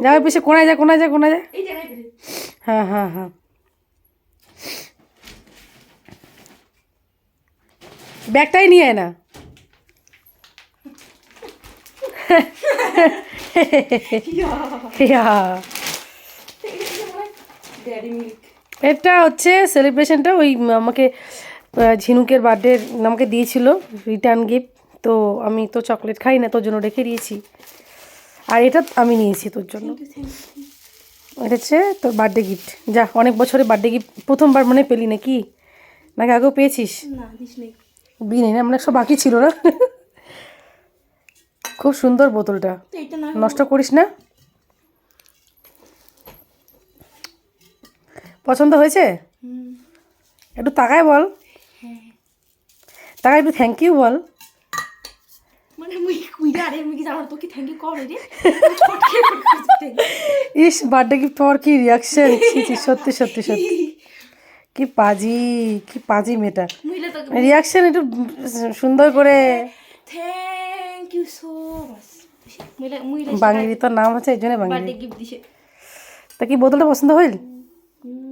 যাও পিছে কোনায় যা কোনায় যা কোনায় যা। হ্যাঁ হ্যাঁ হ্যাঁ, ব্যাগটাই নিয়ে আয় না। এটা হচ্ছে সেলিব্রেশনটা ওই আমাকে ঝিনুকের বার্থডে আমাকে দিয়েছিল রিটার্ন গিফট, তো আমি তো চকলেট খাই না, তোর জন্য রেখে দিয়েছি। আর এটা আমি নিয়েছি তোর জন্য, এটা হচ্ছে তোর বার্থডে গিফট। যা, অনেক বছরে বার্থডে গিফট প্রথমবার মনে পেলি নাকি, নাকি আগেও পেয়েছিস? দিই নেই না, মানে সব বাকি ছিল না। খুব সুন্দর বোতলটা, নষ্ট করিস না। পছন্দ হয়েছে? একটু তাকায় বল, তাকায় একটু থ্যাংক ইউ বল। ইস, বার্থডে গিফট পাওয়ার কি রিয়াকশন, সত্যি সত্যি সত্যি কি পাজি, কি পাজি মেয়েটা। রিয়াকশন একটু সুন্দর করে। Thank you so much. Bangali তোর নাম আছে, এই জন্য বাঙালি। তা কি বোতলটা পছন্দ হইল?